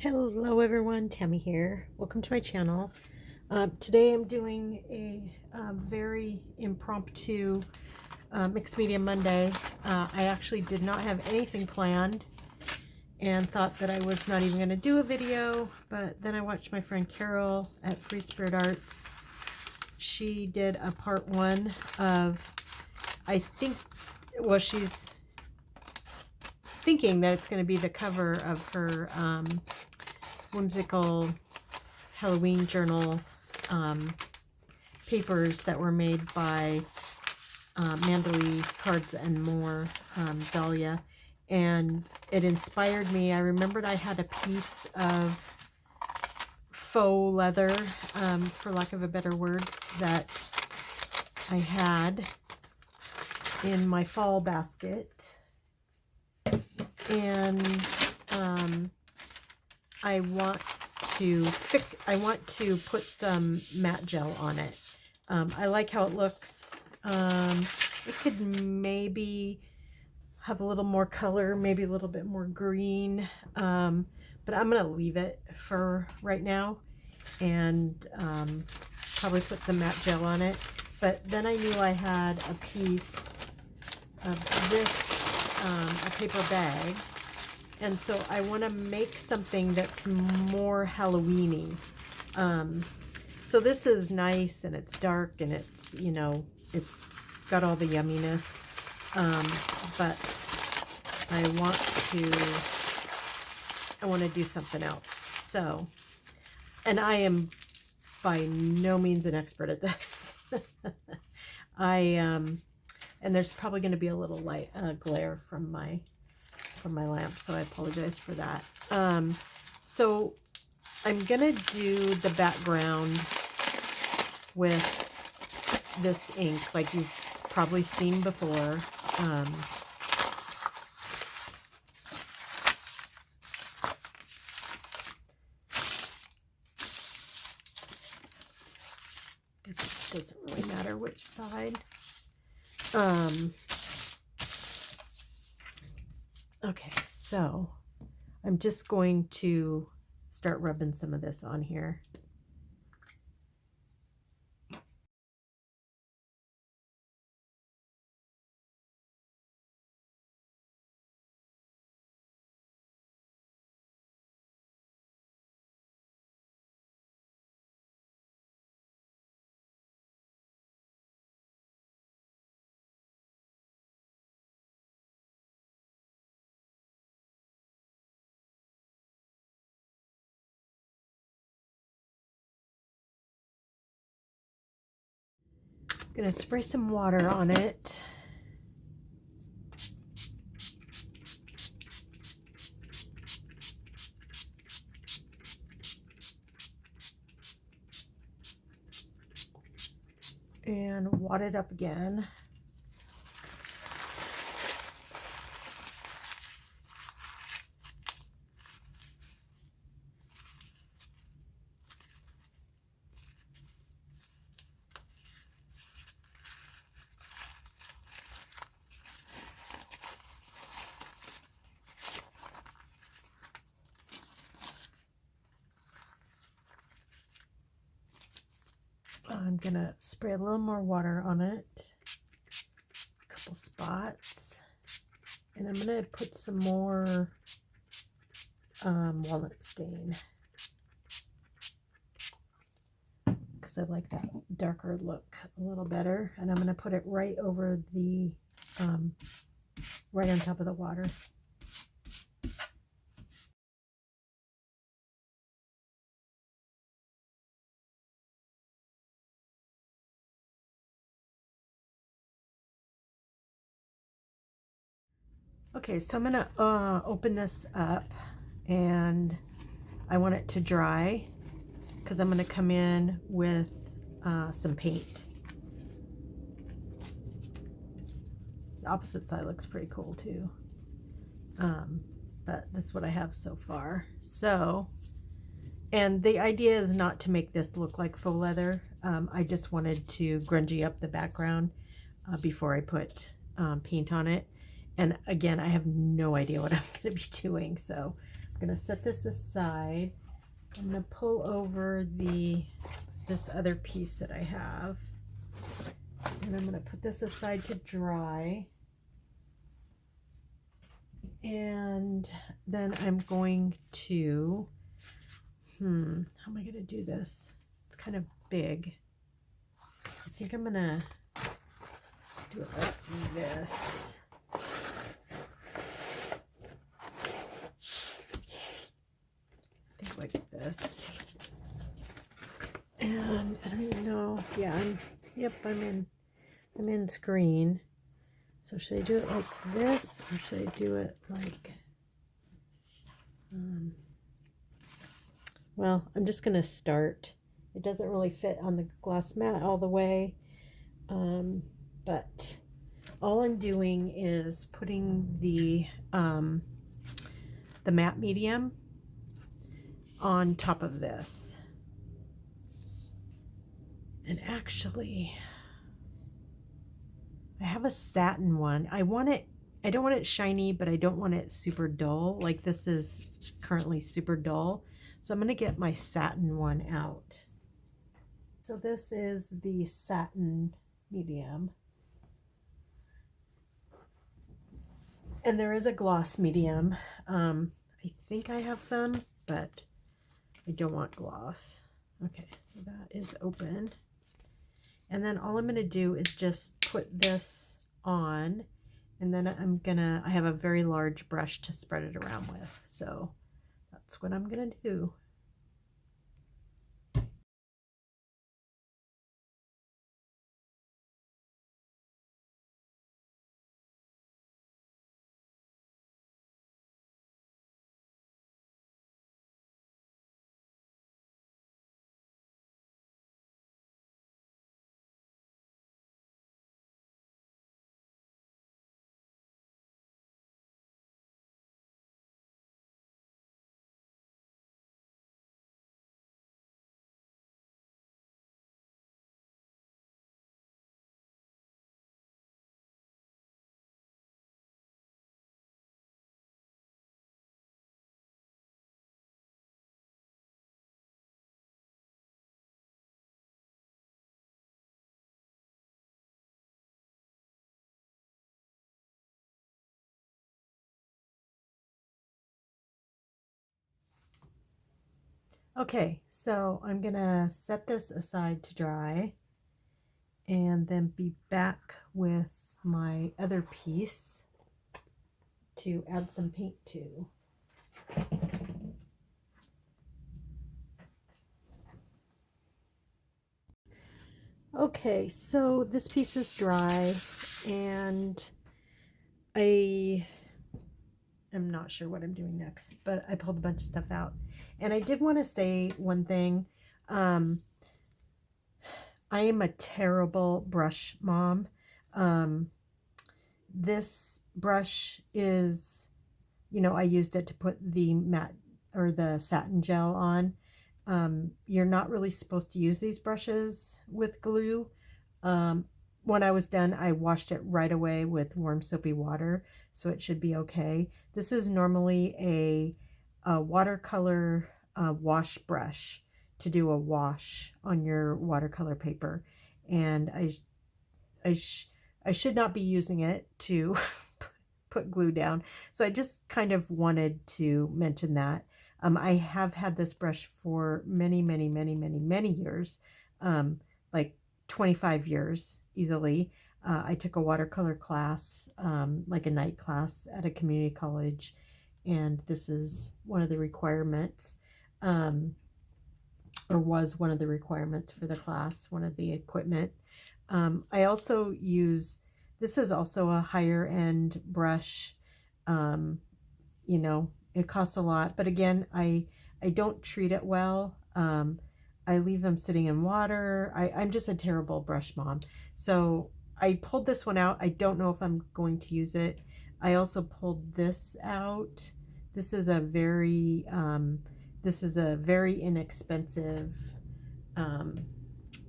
Hello everyone, Tammy here. Welcome to my channel. Today I'm doing a very impromptu Mixed Media Monday. I actually did not have anything planned and thought that I was not even going to do a video, but then I watched my friend Carol at Free Spirit Arts. She did a part one of, she's thinking that it's going to be the cover of her whimsical Halloween journal papers that were made by Mandalay Cards and More, Dahlia, and it inspired me. I remembered I had a piece of faux leather, for lack of a better word, that I had in my fall basket, and I want to put some matte gel on it. I like how it looks. It could maybe have a little more color, maybe a little bit more green, but I'm gonna leave it for right now and probably put some matte gel on it. But then I knew I had a piece of this, a paper bag, and so I want to make something that's more Halloween-y. So this is nice, and it's dark, and it's, you know, it's got all the yumminess, but I want to do something else. So, and I am by no means an expert at this. And there's probably going to be a little light glare from my lamp, so I apologize for that. So I'm gonna do the background with this ink like you've probably seen before. Guess it doesn't really matter which side. Okay, so I'm just going to start rubbing some of this on here. I'm gonna spray some water on it. And wad it up again. I'm gonna spray a little more water on it, a couple spots, and I'm gonna put some more walnut stain because I like that darker look a little better, and I'm gonna put it right over the right on top of the water. Okay, so I'm gonna open this up, and I want it to dry because I'm gonna come in with some paint. The opposite side looks pretty cool too, but this is what I have so far. So, and the idea is not to make this look like faux leather. I just wanted to grungy up the background before I put paint on it. And again, I have no idea what I'm going to be doing, so I'm going to set this aside. I'm going to pull over this other piece that I have. And I'm going to put this aside to dry. And then I'm going to, how am I going to do this? It's kind of big. I think I'm going to do it like this. I think like this. And I don't even know. Yeah, I'm in screen. So should I do it like this, or should I do it like, well, I'm just going to start. It doesn't really fit on the glass mat all the way, but all I'm doing is putting the matte medium on top of this. And actually, I have a satin one. I don't want it shiny, but I don't want it super dull. Like this is currently super dull. So I'm going to get my satin one out. So this is the satin medium. And there is a gloss medium. I think I have some, but I don't want gloss. Okay, so that is open. And then all I'm going to do is just put this on, and then I have a very large brush to spread it around with. So that's what I'm going to do. Okay, so I'm going to set this aside to dry and then be back with my other piece to add some paint to. Okay, so this piece is dry, and I am not sure what I'm doing next, but I pulled a bunch of stuff out. And I did want to say one thing. I am a terrible brush mom. This brush is, I used it to put the matte or the satin gel on. You're not really supposed to use these brushes with glue. When I was done, I washed it right away with warm soapy water, so it should be okay. This is normally a watercolor wash brush to do a wash on your watercolor paper, and I should not be using it to put glue down. So I just kind of wanted to mention that. I have had this brush for many, many, many, many, many years, like 25 years easily. I took a watercolor class, like a night class at a community college, and this is one of the requirements, or was one of the requirements for the class, one of the equipment. I also use, this is also a higher end brush. It costs a lot, but again, I don't treat it well. I leave them sitting in water. I'm just a terrible brush mom. So I pulled this one out. I don't know if I'm going to use it. I also pulled this out. This is a very inexpensive,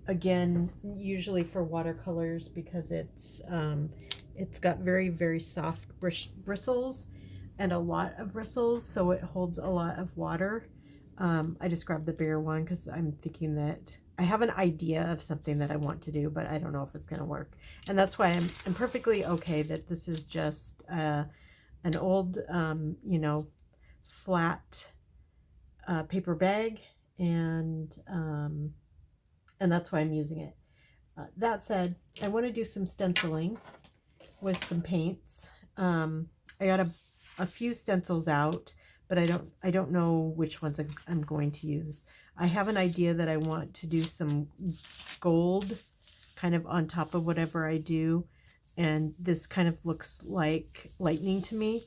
again, usually for watercolors, because it's got very, very soft bristles. and a lot of bristles, so it holds a lot of water. I just grabbed the bigger one because I'm thinking that I have an idea of something that I want to do, but I don't know if it's going to work. And that's why I'm perfectly okay that this is just an old, you know, flat paper bag, and that's why I'm using it. That said, I want to do some stenciling with some paints. I got a few stencils out, but I don't know which ones I'm going to use. I have an idea that I want to do some gold kind of on top of whatever I do, and this kind of looks like lightning to me,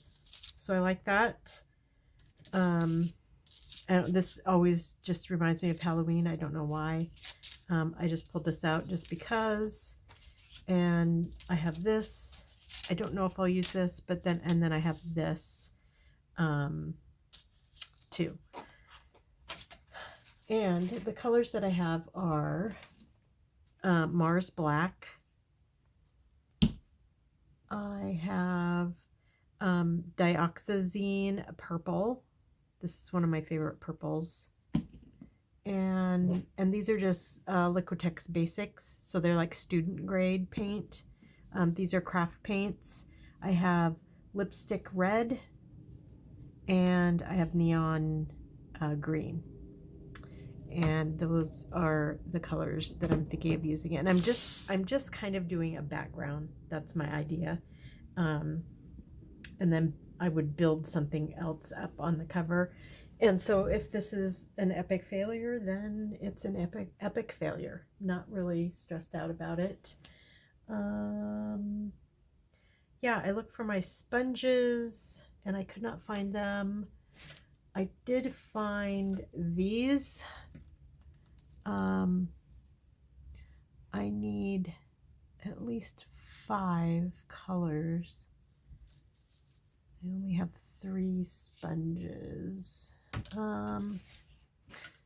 so I like that. This always just reminds me of Halloween. I don't know why. I just pulled this out just because, and I have this. I don't know if I'll use this, but then I have this too. And the colors that I have are Mars Black. I have Dioxazine Purple. This is one of my favorite purples. And these are just Liquitex Basics, so they're like student grade paint. These are craft paints. I have Lipstick Red, and I have Neon Green. And those are the colors that I'm thinking of using. And I'm just kind of doing a background. That's my idea. And then I would build something else up on the cover. And so if this is an epic failure, then it's an epic failure. Not really stressed out about it. Yeah, I looked for my sponges and I could not find them. I did find these. I need at least 5 colors. I only have 3 sponges.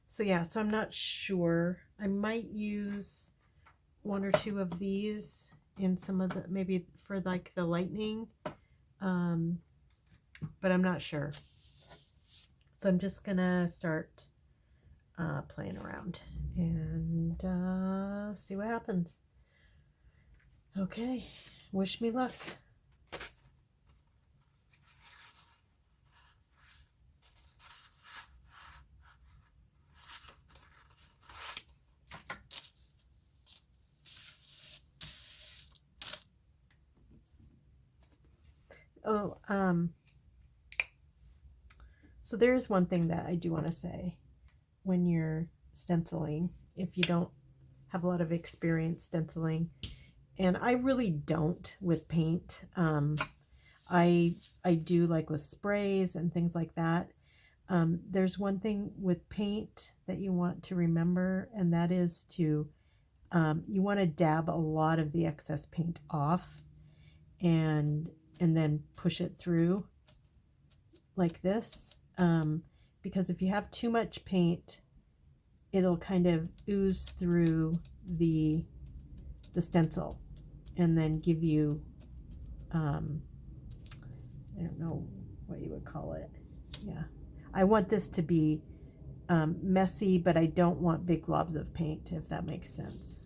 So yeah, so I'm not sure. I might use 1 or 2 of these in some of the, maybe for like the lightning, but I'm not sure. So I'm just gonna start playing around and see what happens. Okay, wish me luck. Oh, so there's one thing that I do want to say. When you're stenciling, if you don't have a lot of experience stenciling, and I really don't with paint, I do like with sprays and things like that. There's one thing with paint that you want to remember, and that is to you want to dab a lot of the excess paint off, and then push it through like this, because if you have too much paint, it'll kind of ooze through the stencil and then give you I don't know what you would call it. Yeah, I want this to be messy, but I don't want big globs of paint, if that makes sense.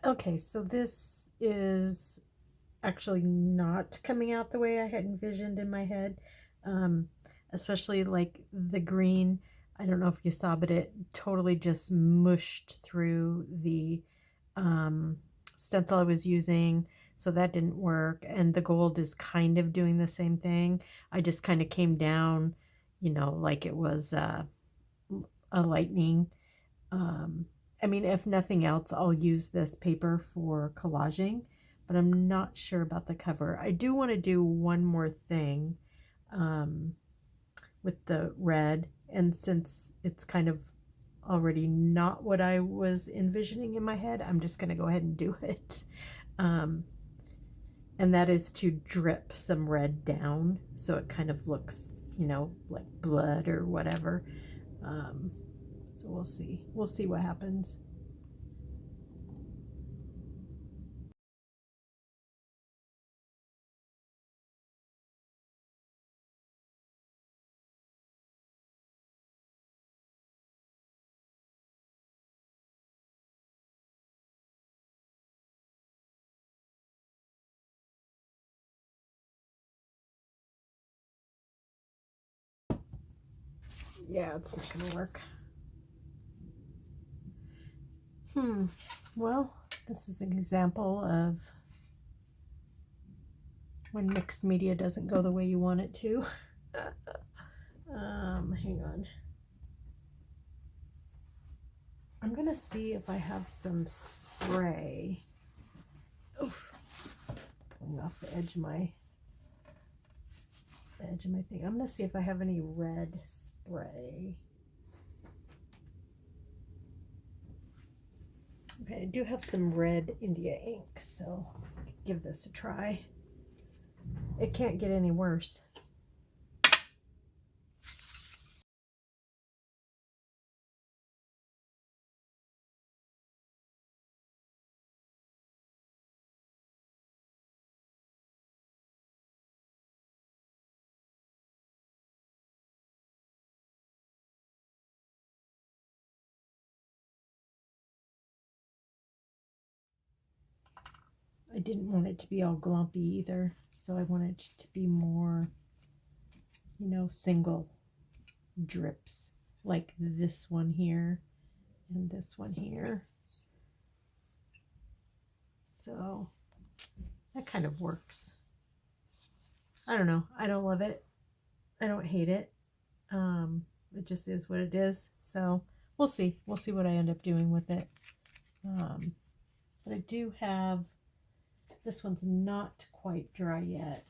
Okay, so this is actually not coming out the way I had envisioned in my head. Um, Especially like the green. I don't know if you saw, but it totally just mushed through the um, stencil I was using. So that didn't work. And the gold is kind of doing the same thing. I just kind of came down, like it was a lightning. Um, I mean, if nothing else, I'll use this paper for collaging, but I'm not sure about the cover. I do want to do one more thing um, with the red, and since it's kind of already not what I was envisioning in my head, I'm just going to go ahead and do it. Um, and that is to drip some red down so it kind of looks, like blood or whatever. Um, so we'll see. We'll see what happens. Yeah, it's not gonna work. Well, this is an example of when mixed media doesn't go the way you want it to. Hang on. I'm gonna see if I have some spray. Oof, it's pulling off the edge of my thing. I'm gonna see if I have any red spray. Okay, I do have some red India ink, so give this a try. It can't get any worse. I didn't want it to be all glumpy either, so I wanted it to be more, single drips, like this one here and this one here. So that kind of works. I don't know. I don't love it. I don't hate it. It just is what it is. So we'll see. We'll see what I end up doing with it. But I do have, this one's not quite dry yet,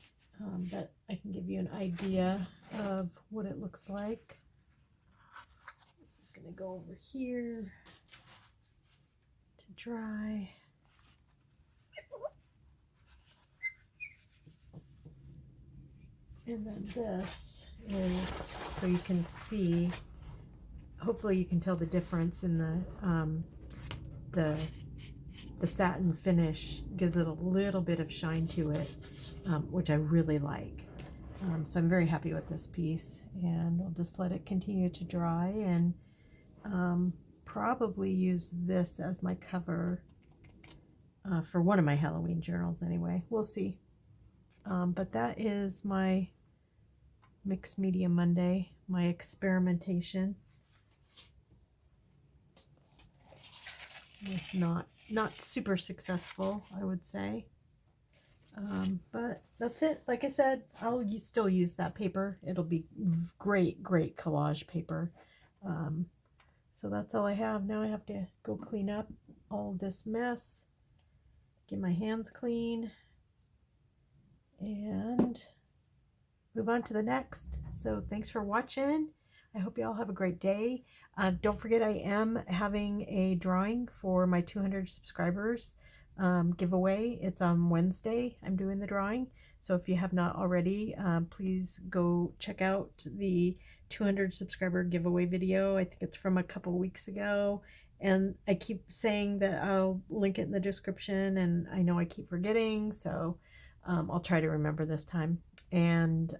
but I can give you an idea of what it looks like. This is going to go over here to dry. And then this is, so you can see, hopefully you can tell the difference in the satin finish gives it a little bit of shine to it, which I really like. So I'm very happy with this piece, and I'll just let it continue to dry and probably use this as my cover for one of my Halloween journals anyway. We'll see. But that is my Mixed Media Monday, my experimentation. It's not super successful, I would say. But that's it. Like I said, I'll still use that paper. It'll be great collage paper. So that's all I have. Now I have to go clean up all of this mess, get my hands clean, and move on to the next. So thanks for watching. I hope you all have a great day. Don't forget, I am having a drawing for my 200 subscribers giveaway. It's on Wednesday. I'm doing the drawing. So if you have not already, please go check out the 200 subscriber giveaway video. I think it's from a couple weeks ago. And I keep saying that I'll link it in the description, and I know I keep forgetting. So I'll try to remember this time. And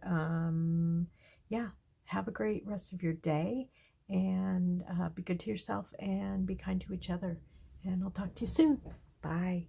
yeah, have a great rest of your day, and be good to yourself and be kind to each other. And I'll talk to you soon. Bye.